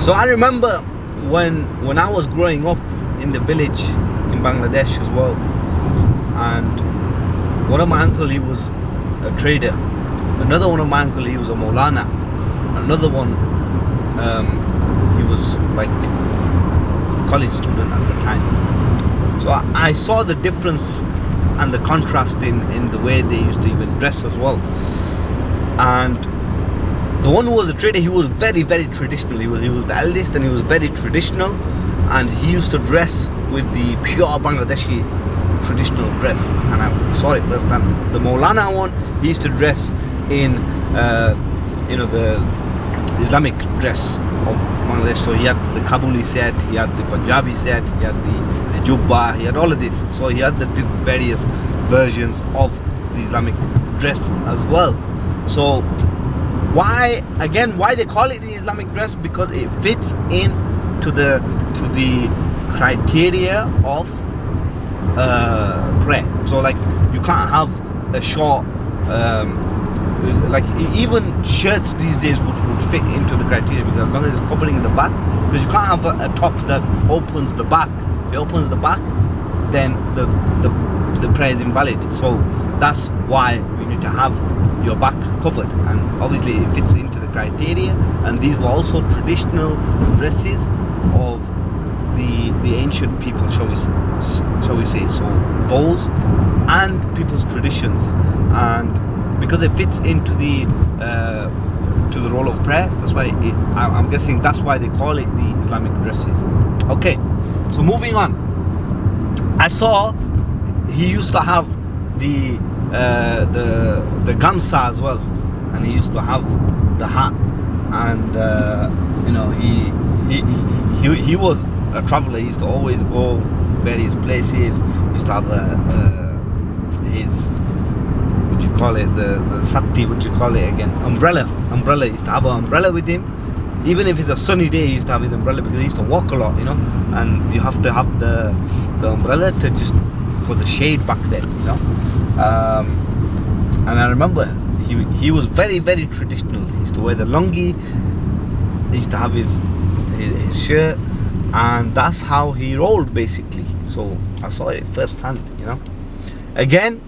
So I remember when I was growing up in the village in Bangladesh as well, and one of my uncle, he was a trader. Another one of my uncle, he was a Maulana. Another one, he was like a college student at the time. So I saw the difference and the contrast in the way they used to even dress as well. And the one who was a trader, he was very, very traditional. He was the eldest, and he was very traditional, and he used to dress with the pure Bangladeshi traditional dress, and I saw it firsthand. The Maulana one, he used to dress in the Islamic dress of Bangladesh. So he had the Kabuli set, he had the Punjabi set, he had the Jubba, he had all of this. So he had the various versions of the Islamic dress as well. So why they call it the Islamic dress? Because it fits in to the criteria of prayer. So like, you can't have a short like even shirts these days would fit into the criteria, because as long as it's covering the back, because you can't have a top that opens the back. If it opens the back, then the prayer is invalid. So that's why we need to have your back covered, and obviously it fits into the criteria. And these were also traditional dresses of the ancient people, shall we say. So those and people's traditions, and because it fits into the role of prayer, that's why I'm guessing that's why they call it the Islamic dresses. Okay, so moving on, I saw he used to have the gamsa as well, and he used to have the hat, and he was a traveler. He used to always go various places. He used to have his, what you call it, the sati, what you call it again, umbrella. He used to have an umbrella with him. Even if it's a sunny day, he used to have his umbrella, because he used to walk a lot, and you have to have the umbrella to just for the shade back then, and I remember he was very, very traditional. He used to wear the lungi, he used to have his shirt, and that's how he rolled basically. So I saw it firsthand. Again,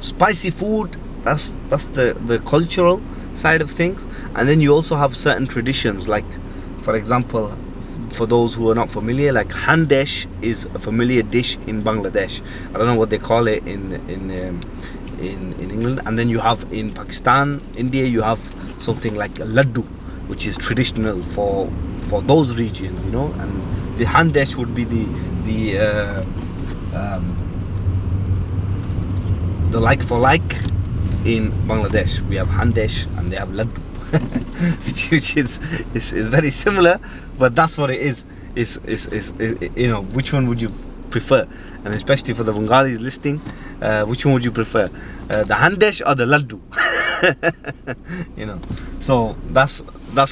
spicy food, that's the cultural side of things. And then you also have certain traditions, like for example, for those who are not familiar, like handesh is a familiar dish in Bangladesh. I don't know what they call it in England. And then you have in Pakistan, India, you have something like laddu, which is traditional for those regions, and the handesh would be the like for like. In Bangladesh we have handesh and they have laddu, which is very similar, but that's what it is. Which one would you prefer? And especially for the Bengalis listening, which one would you prefer, the handesh or the laddu? So that's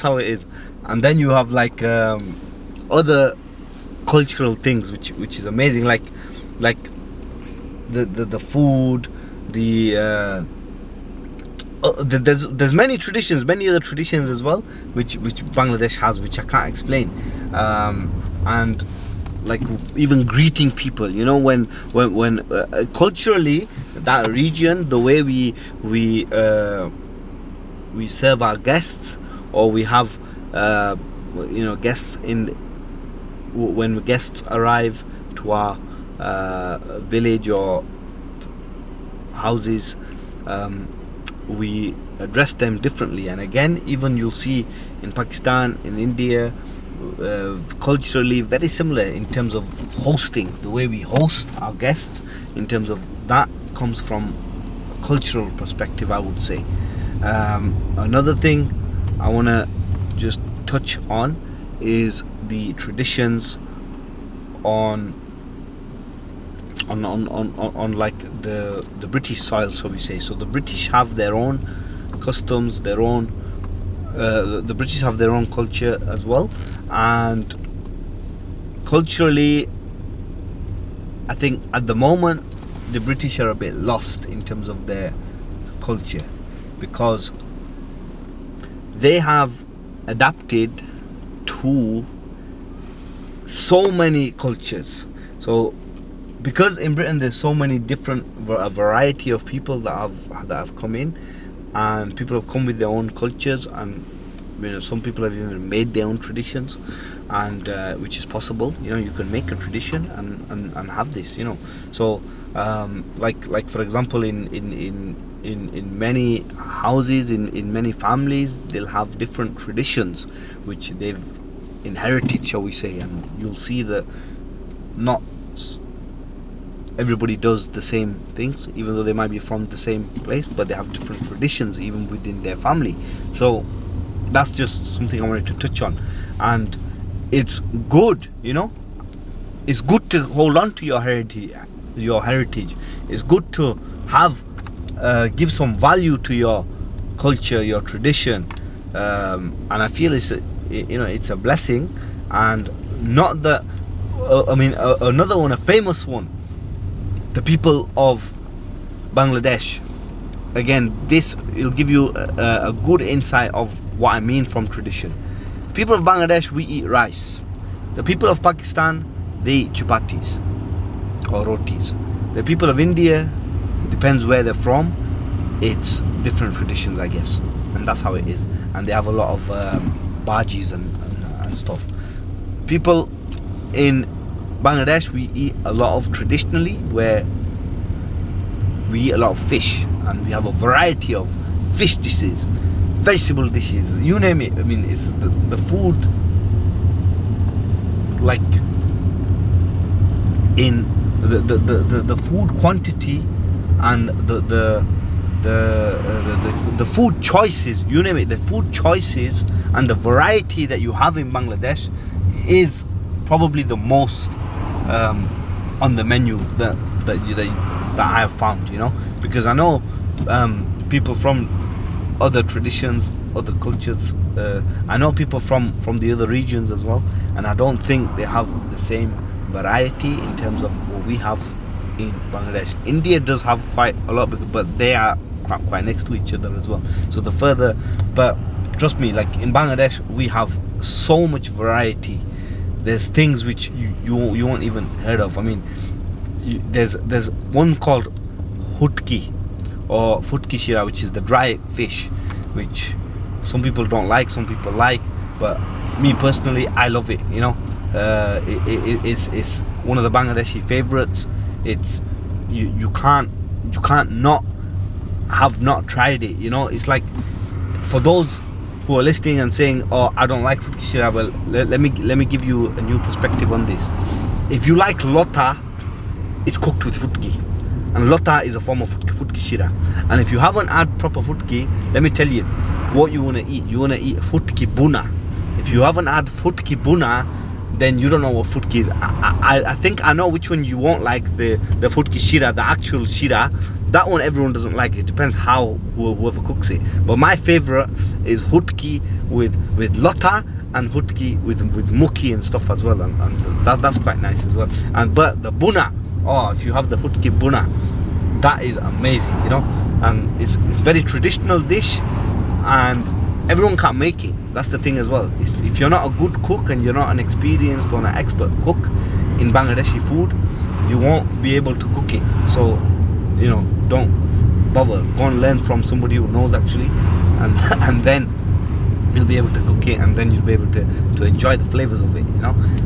how it is. And then you have like other cultural things which is amazing, like the food, there's many other traditions as well, which Bangladesh has, which I can't explain, and like even greeting people, when culturally that region, the way we serve our guests, or we have guests when guests arrive to our village or houses, we address them differently. And again, even you'll see in Pakistan, in India, culturally very similar in terms of hosting. The way we host our guests, in terms of that, comes from a cultural perspective, I would say. Another thing I want to just touch on is the traditions on like the British soil, so we say. So the British have their own customs, the British have their own culture as well, and culturally I think at the moment the British are a bit lost in terms of their culture, because they have adapted to so many cultures. So because in Britain there's so many different a variety of people that have come in, and people have come with their own cultures, and some people have even made their own traditions, and which is possible. You can make a tradition and have this. So like for example, in many houses, in many families, they'll have different traditions which they've inherited, shall we say, and you'll see that not everybody does the same things, even though they might be from the same place, but they have different traditions even within their family. So that's just something I wanted to touch on. And it's good, it's good to hold on to your heritage. It's good to have give some value to your culture, your tradition, and I feel it's a blessing. And not that another one, a famous one, the people of Bangladesh. Again, this will give you a good insight of what I mean from tradition. People of Bangladesh, we eat rice. The people of Pakistan, they eat chapatis or rotis. The people of India, depends where they're from, it's different traditions, I guess, and that's how it is. And they have a lot of bhajis and stuff. People in Bangladesh, we eat a lot of traditionally, where we eat a lot of fish, and we have a variety of fish dishes, vegetable dishes, you name it. It's the food, like in the food quantity and the food choices, you name it, the food choices and the variety that you have in Bangladesh is probably the most on the menu that I have found, because I know people from other traditions, other cultures. I know people from the other regions as well, and I don't think they have the same variety in terms of what we have in Bangladesh. India does have quite a lot, but they are quite next to each other as well. So the further, but trust me, like in Bangladesh, we have so much variety. There's things which you won't even heard of. There's one called hutki or futki shira, which is the dry fish, which some people don't like, some people like, but me personally, I love it. It's one of the Bangladeshi favorites. It's you can't not have not tried it. It's like, for those who are listening and saying, "Oh, I don't like futki shira," well, let me give you a new perspective on this. If you like lota, it's cooked with futki, and lota is a form of futki shira. And if you haven't had proper futki, let me tell you what you want to eat. You want to eat futki buna. If you haven't had futki buna, then you don't know what futki is. I think I know which one you won't like, the futki shira, the actual shira. That one everyone doesn't like. It depends how whoever cooks it. But my favorite is hutki with lota, and hutki with muki and stuff as well, and that's quite nice as well. But the buna, if you have the hutki buna, that is amazing, and it's very traditional dish, and everyone can't make it. That's the thing as well. If you're not a good cook and you're not an experienced or an expert cook in Bangladeshi food, you won't be able to cook it. So don't bother. Go and learn from somebody who knows actually, and then you'll be able to cook it, and then you'll be able to enjoy the flavors of it.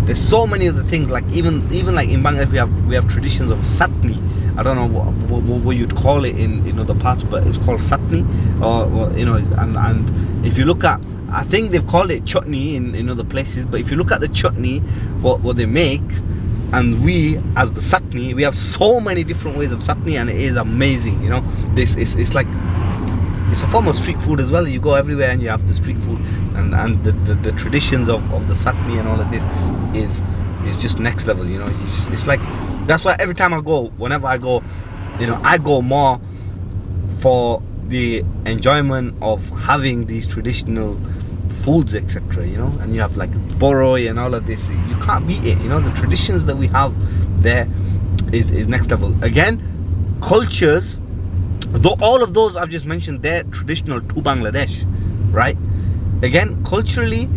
There's so many of the things, like even like in Bangladesh we have traditions of satni. I don't know what you'd call it in other parts, but it's called satni, or and if you look at, I think they've called it chutney in other places, but if you look at the chutney, what they make, and we as the satni, we have so many different ways of satni, and it is amazing. This is like, it's a form of street food as well. You go everywhere and you have the street food, and the traditions of the satni and all of this is just next level. It's like, that's why every time I go, whenever I go, I go more for the enjoyment of having these traditional foods, etc. And you have like boroi and all of this. You can't beat it. The traditions that we have there is next level. Again, cultures, though all of those I've just mentioned, they're traditional to Bangladesh, right? Again, culturally,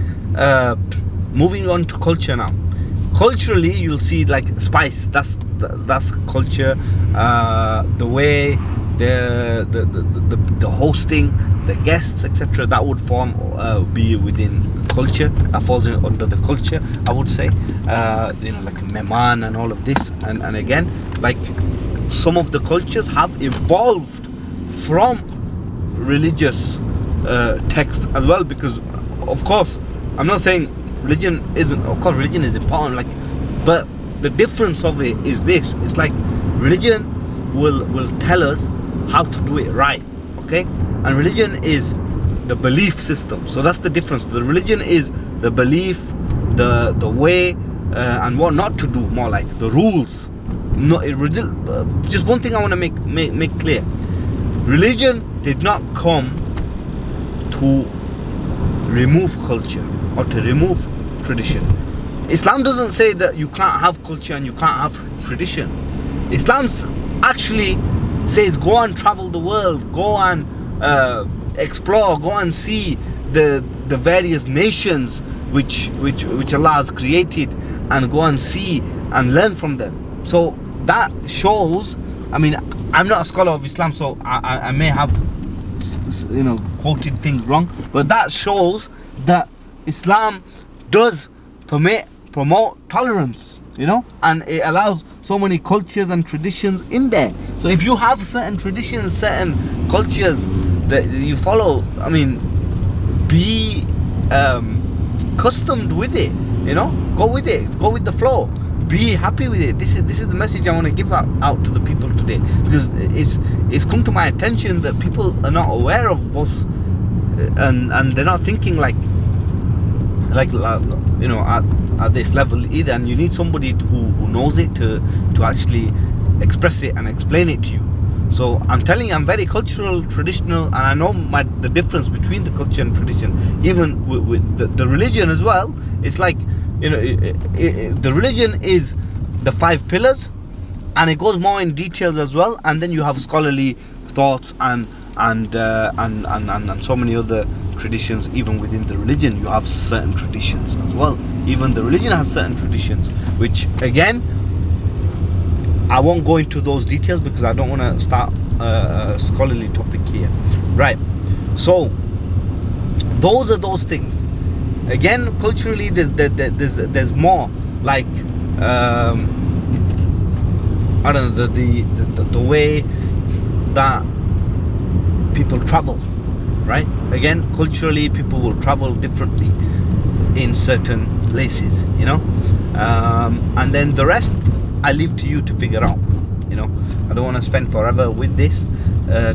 moving on to culture now. Culturally, you'll see like spice. That's culture. The way the hosting, the guests, etc. That would be within culture. That falls under the culture, I would say. Like mehman and all of this. And again, like some of the cultures have evolved from religious text as well, because of course I'm not saying religion isn't, of course religion is important, like, but the difference of it is this: it's like religion will tell us how to do it right, okay? And religion is the belief system. So that's the difference. The religion is the belief, the way, and what not to do, more like the rules. Just one thing I want to make clear: religion did not come to remove culture or to remove tradition. Islam doesn't say that you can't have culture and you can't have tradition. Islam actually says go and travel the world, go and explore, go and see the various nations which Allah has created, and go and see and learn from them. So that shows, I mean, I'm not a scholar of Islam, so I may have quoted things wrong, but that shows that Islam does promote tolerance, and it allows so many cultures and traditions in there. So if you have certain traditions, certain cultures that you follow, I mean, be customed with it, go with it, go with the flow, be happy with it. This is the message I want to give out to the people today, because it's come to my attention that people are not aware of us, and they're not thinking like at this level either. And you need somebody who knows it to actually express it and explain it to you. So I'm telling you, I'm very cultural, traditional, and I know the difference between the culture and tradition. Even with the religion as well, it's like, the religion is the 5 pillars, and it goes more in details as well. And then you have scholarly thoughts and so many other traditions. Even within the religion, you have certain traditions as well. Even the religion has certain traditions, which again, I won't go into those details because I don't want to start a scholarly topic here, right? So those are those things. Again, culturally, there's more, like I don't know, the way that people travel, right? Again, culturally, people will travel differently in certain places, and then the rest I leave to you to figure out. I don't want to spend forever with this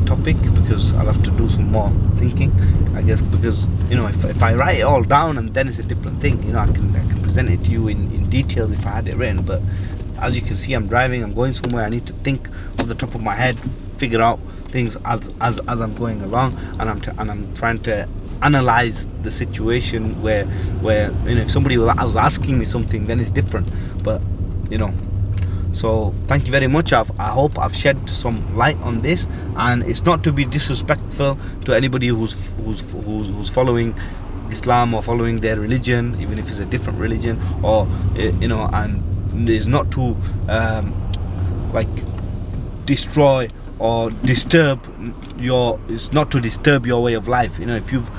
topic, because I'll have to do some more thinking, I guess, because if I write it all down, and then it's a different thing. I can present it to you in details if I had it written, but as you can see, I'm driving, I'm going somewhere, I need to think off the top of my head, figure out things as I'm going along, and I'm trying to analyze the situation where if somebody was asking me something, then it's different. But so thank you very much. I hope I've shed some light on this, and it's not to be disrespectful to anybody who's following Islam or following their religion, even if it's a different religion, or and it's not to destroy or disturb it's not to disturb your way of life. If you've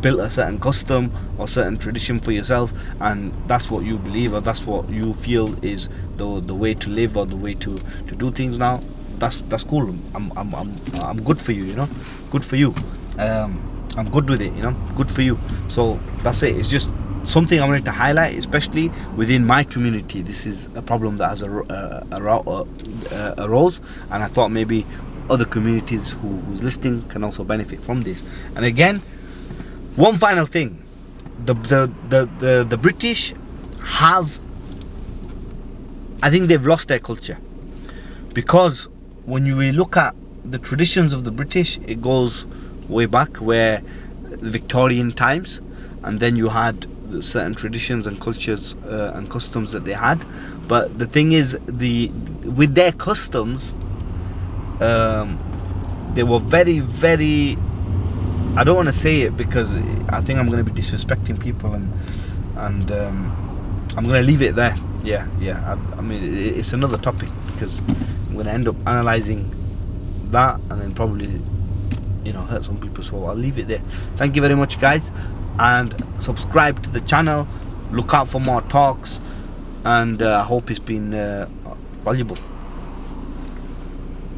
built a certain custom or certain tradition for yourself, and that's what you believe, or that's what you feel is the way to live, or the way to do things now, that's cool. I'm good for you, good for you. I'm good with it, good for you. So that's it. It's just something I wanted to highlight, especially within my community. This is a problem that has arose, and I thought maybe other communities who's listening can also benefit from this. And again, one final thing: the British have, I think they've lost their culture, because when you look at the traditions of the British, it goes way back, where the Victorian times, and then you had certain traditions and cultures and customs that they had. But the thing is, with their customs, they were very, very, I don't want to say it because I think I'm going to be disrespecting people, and and I'm going to leave it there. Yeah. I mean, it's another topic because I'm going to end up analysing that and then probably, you know, hurt some people. So I'll leave it there. Thank you very much, guys, and subscribe to the channel. Look out for more talks, and I hope it's been valuable.